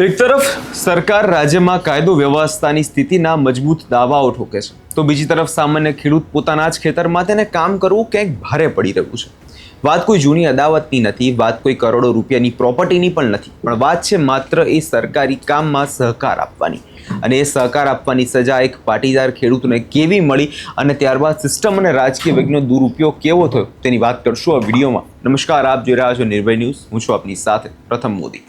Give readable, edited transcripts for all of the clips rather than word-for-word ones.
એક તરફ સરકાર રાજ્યમાં કાયદો વ્યવસ્થાની સ્થિતિના મજબૂત દાવાઓ ઠોકે છે, તો બીજી તરફ સામાન્ય ખેડૂત પોતાના જ ખેતરમાં તેને કામ કરવું ક્યાંક ભારે પડી રહ્યું છે. વાત કોઈ જૂની અદાવતની નથી, વાત કોઈ કરોડો રૂપિયાની પ્રોપર્ટીની પણ નથી, પણ વાત છે માત્ર એ સરકારી કામમાં સહકાર આપવાની. અને એ સહકાર આપવાની સજા એક પાટીદાર ખેડૂતને કેવી મળી અને ત્યારબાદ સિસ્ટમ અને રાજકીય વેગનો દુરુપયોગ કેવો થયો તેની વાત કરશું આ વિડીયોમાં. નમસ્કાર, આપ જોઈ રહ્યા છો નિર્ભય ન્યૂઝ. હું છું આપની સાથે પ્રથમ મોદી.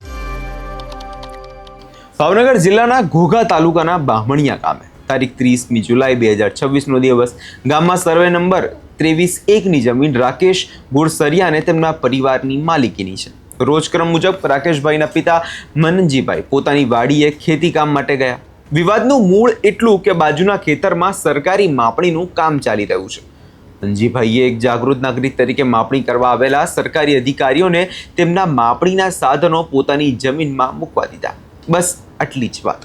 ભાવનગર જિલ્લાના ઘોઘા તાલુકાના બામણિયા ગામે તારીખ 30મી જુલાઈ 2026નો દિવસ ગામમાં સર્વે નંબર 23-1ની જમીન રાકેશ બોરસરિયા અને તેમના પરિવારની માલિકીની છે. રોજક્રમ મુજબ રાકેશભાઈના પિતા મનનજીભાઈ પોતાની વાડીએ ખેતી કામ માટે ગયા. વિવાદનું મૂળ એટલું કે બાજુના ખેતરમાં સરકારી માપણીનું કામ ચાલી રહ્યું છે. મનનજીભાઈએ એક જાગૃત નાગરિક તરીકે માપણી કરવા આવેલા સરકારી અધિકારીઓને તેમના માપણીના સાધનો પોતાની જમીનમાં મૂકવા દીધા. બસ આટલી જ વાત.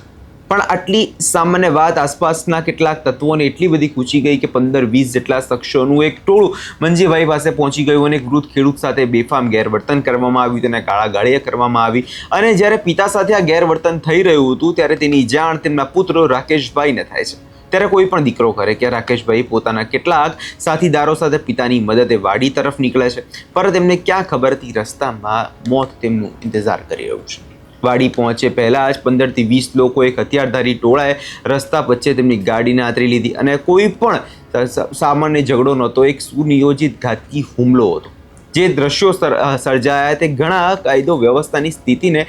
પણ આટલી સામાન્ય વાત આસપાસના કેટલાક તત્વોને એટલી બધી ખૂચી ગઈ કે 15-20 જેટલા શખ્સોનું એક ટોળું મનજીભાઈ પાસે પહોંચી ગયું અને વૃદ્ધ ખેડૂત સાથે બેફામ ગેરવર્તન કરવામાં આવ્યું, તેને ગાળાગાળી કરવામાં આવી. અને જ્યારે પિતા સાથે આ ગેરવર્તન થઈ રહ્યું હતું ત્યારે તેની જાણ તેમના પુત્ર રાકેશભાઈને થાય છે. ત્યારે કોઈ પણ દીકરો કરે કે રાકેશભાઈ પોતાના કેટલાક સાથીદારો સાથે પિતાની મદદે વાડી તરફ નીકળે છે, પર તેમને ક્યાં ખબર હતી રસ્તામાં મોત તેમનું ઇંતજાર કરી રહ્યું છે. વાડી પહોંચે પહેલા જ 15-20 લોકો એક હથિયારધારી ટોળાએ રસ્તા વચ્ચે તેમની ગાડીને આંતરી લીધી અને કોઈ પણ સામાન્ય ઝઘડો નહોતો, એક સુનિયોજિત ઘાતકી હુમલો હતો. જે દ્રશ્યો સર્જાયા તે ઘણા કાયદો વ્યવસ્થાની સ્થિતિને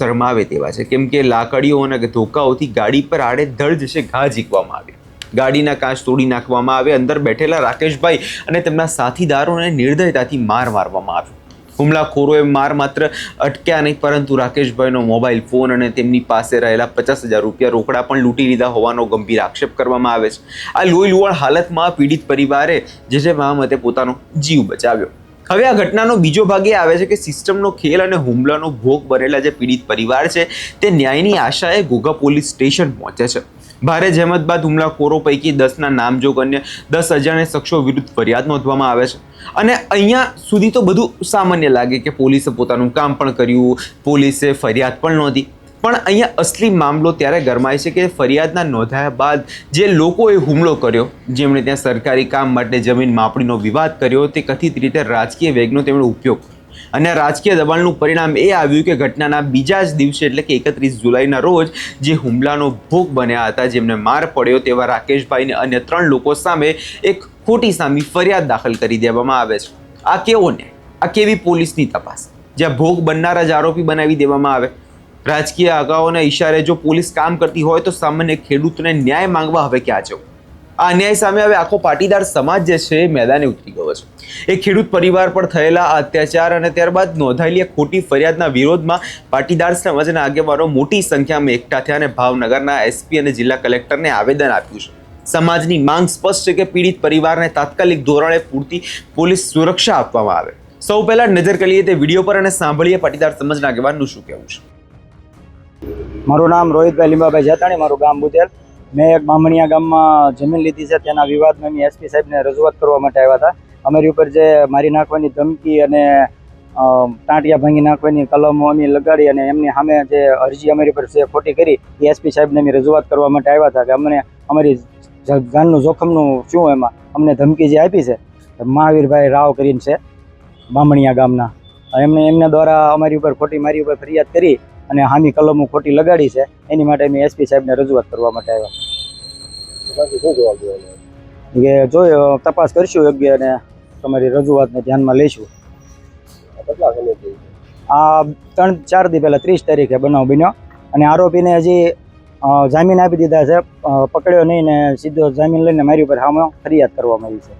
શરમાવે તેવા છે, કેમ કે લાકડીઓ અને ધોકાઓથી ગાડી પર આડેધડ જશે ઘા ઝીકવામાં આવે, ગાડીના કાચ તોડી નાખવામાં આવે, અંદર બેઠેલા રાકેશભાઈ અને તેમના સાથીદારોને નિર્દયતાથી મારવામાં આવ્યો. હુમલાખોરોએ માત્ર અટક્યા નહીં, પરંતુ રાકેશભાઈનો મોબાઈલ ફોન અને તેમની પાસે રહેલા 50,000 રૂપિયા રોકડા પણ લૂંટી લીધા હોવાનો ગંભીર આક્ષેપ કરવામાં આવે છે. આ લોહી લુહાણ હાલતમાં પીડિત પરિવારે જે મતે પોતાનો જીવ બચાવ્યો. હવે આ ઘટનાનો બીજો ભાગ એ આવે છે કે સિસ્ટમનો ખેલ અને હુમલાનો ભોગ બનેલા જે પીડિત પરિવાર છે તે ન્યાયની આશાએ ઘોઘા પોલીસ સ્ટેશન પહોંચે છે. ભારે જહેમત બાદ હુમલાખોરો પૈકી 10ના નામજોગ અન્ય 10 અજાણ્યા શખ્સો વિરુદ્ધ ફરિયાદ નોંધવામાં આવે છે. અને અહીંયા સુધી તો બધું સામાન્ય લાગે કે પોલીસે પોતાનું કામ પણ કર્યું, પોલીસે ફરિયાદ પણ નોંધી. પણ અહીંયા અસલી મામલો ત્યારે ગરમાય છે કે ફરિયાદના નોંધાયા બાદ જે લોકોએ હુમલો કર્યો, જેમણે ત્યાં સરકારી કામ માટે જમીન માપણીનો વિવાદ કર્યો, તે કથિત રીતે રાજકીય વેગનો તેમણે ઉપયોગ કર્યો. અને રાજકીય દબાણનું પરિણામ એ આવ્યું કે ઘટનાના બીજા જ દિવસે એટલે કે 31 જુલાઈના રોજ જે હુમલાનો ભોગ બન્યા હતા, જેમને માર પડ્યો તેવા રાકેશભાઈને અન્ય 3 લોકો સામે એક ખોટી સામી ફરિયાદ દાખલ કરી દેવામાં આવે છે. આ કેવો ને આ કેવી પોલીસની તપાસ, જ્યાં ભોગ બનનારા જ આરોપી બનાવી દેવામાં આવે. રાજકીય આગાઓના ઈશારે જો પોલીસ કામ કરતી હોય તો સામાન્ય ખેડૂતને ન્યાય માંગવા હવે ક્યાં જવું? આ અન્યાય સામે હવે આખો પાટીદાર સમાજ જે છે મેદાને ઉતરી ગયો છે. એક ખેડૂત પરિવાર પર થયેલા અત્યાચાર અને ત્યારબાદ નોંધાયેલી ખોટી ફરિયાદના વિરોધમાં પાટીદાર સમાજના આગેવાનો મોટી સંખ્યામાં એકઠા થયા અને ભાવનગરના એસપી અને જિલ્લા કલેક્ટરને આવેદન આપ્યું છે. સમાજની માંગ સ્પષ્ટ છે કે પીડિત પરિવારને તાત્કાલિક ધોરણે પૂરતી પોલીસ સુરક્ષા આપવામાં આવે. સૌ પહેલા નજર કરીએ તે વિડીયો પર અને સાંભળીએ પાટીદાર સમાજના આગેવાનનું શું કહેવું છે. મારું નામ રોહિતભાઈ લીંબાભાઈ જાતાણી, મારું ગામ બુધેલ. મેં એક બામણિયા ગામમાં જમીન લીધી છે, તેના વિવાદમાં મેં એસપી સાહેબને રજૂઆત કરવા માટે આવ્યા હતા. અમારી ઉપર જે મારી નાખવાની ધમકી અને ટાંટિયા ભાંગી નાખવાની કલમો અમે લગાડી અને એમની સામે જે અરજી અમારી પર જે ખોટી કરી એ એસપી સાહેબને અમે રજૂઆત કરવા માટે આવ્યા હતા કે અમને અમારી જાનનું જોખમનું શું એમાં અમને ધમકી જે આપી છે. મહાવીરભાઈ રાવ કરીને છે બામણિયા ગામના, એમના દ્વારા અમારી ઉપર ખોટી મારી ઉપર ફરિયાદ કરી અને હામી કલમો ખોટી લગાડી છે. એની માટે મેં એસપી સાહેબને રજૂઆત કરવા માટે આવ્યા. કે જોયો તપાસ કરીશું યોગ્ય અને તમારી રજૂઆતને ધ્યાનમાં લઈશું. આ 3-4 દી પહેલાં 30 તારીખે બનાવ બન્યો અને આરોપીને હજી જામીન આપી દીધા છે, પકડ્યો નહીં ને સીધો જામીન લઈને મારી ઉપર સામે ફરિયાદ કરવામાં આવી છે.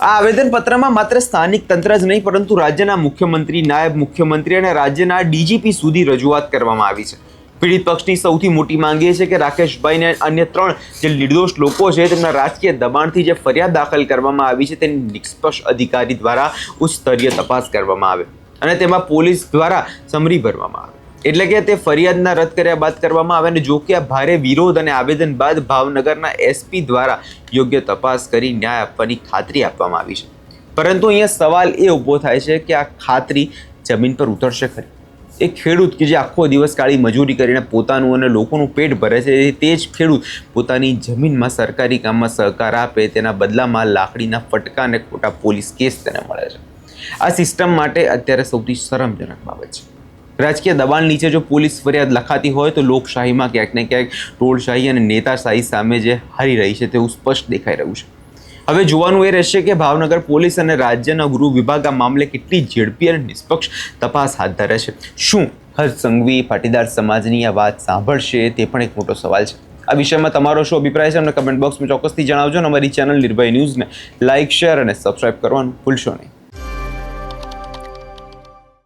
આ આવેદનપત્રમાં માત્ર સ્થાનિક તંત્ર જ નહીં પરંતુ રાજ્યના મુખ્યમંત્રી, નાયબ મુખ્યમંત્રી અને રાજ્યના ડીજીપી સુધી રજૂઆત કરવામાં આવી છે. પીડિત પક્ષની સૌથી મોટી માંગ એ છે કે રાકેશભાઈને અન્ય 3 જે નિર્દોષ લોકો છે તેમના રાજકીય દબાણથી જે ફરિયાદ દાખલ કરવામાં આવી છે તેની નિષ્પક્ષ અધિકારી દ્વારા ઉચ્ચ સ્તરીય તપાસ કરવામાં આવે અને તેમાં પોલીસ દ્વારા સમરી ભરવામાં આવે, એટલે કે તે ફરિયાદના રદ કર્યા બાદ કરવામાં આવે. અને જો કે આ ભારે વિરોધ અને આવેદન બાદ ભાવનગરના એસપી દ્વારા યોગ્ય તપાસ કરી ન્યાય આપવાની ખાતરી આપવામાં આવી છે. પરંતુ અહીંયા સવાલ એ ઊભો થાય છે કે આ ખાતરી જમીન પર ઉતરશે ખરી? એક ખેડૂત કે જે આખો દિવસ કાળી મજૂરી કરીને પોતાનું અને લોકોનું પેટ ભરે છે, તે જ ખેડૂત પોતાની જમીનમાં સરકારી કામમાં સહકાર આપે તેના બદલામાં લાકડીના ફટકા અને ખોટા પોલીસ કેસ તેને મળે છે. આ સિસ્ટમ માટે અત્યારે સૌથી શરમજનક બાબત છે. રાજકીય દબાણ નીચે જો પોલીસ ફરિયાદ લખાતી હોય તો લોકશાહીમાં ક્યાંક ને ક્યાંક ટોળશાહી અને નેતાશાહી સામે જે હારી રહી છે તેવું સ્પષ્ટ દેખાઈ રહ્યું છે. હવે જોવાનું એ રહેશે કે ભાવનગર પોલીસ અને રાજ્યના ગૃહ વિભાગ આ મામલે કેટલી ઝડપી અને નિષ્પક્ષ તપાસ હાથ ધરે છે. શું હર્ષ સંઘવી પાટીદાર સમાજની આ વાત સાંભળશે તે પણ એક મોટો સવાલ છે. આ વિષયમાં તમારો શું અભિપ્રાય છે અમને કમેન્ટ બોક્સમાં ચોક્કસથી જણાવજો અને અમારી ચેનલ નિર્ભય ન્યૂઝને લાઇક, શેર અને સબસ્ક્રાઇબ કરવાનું ભૂલશો નહીં.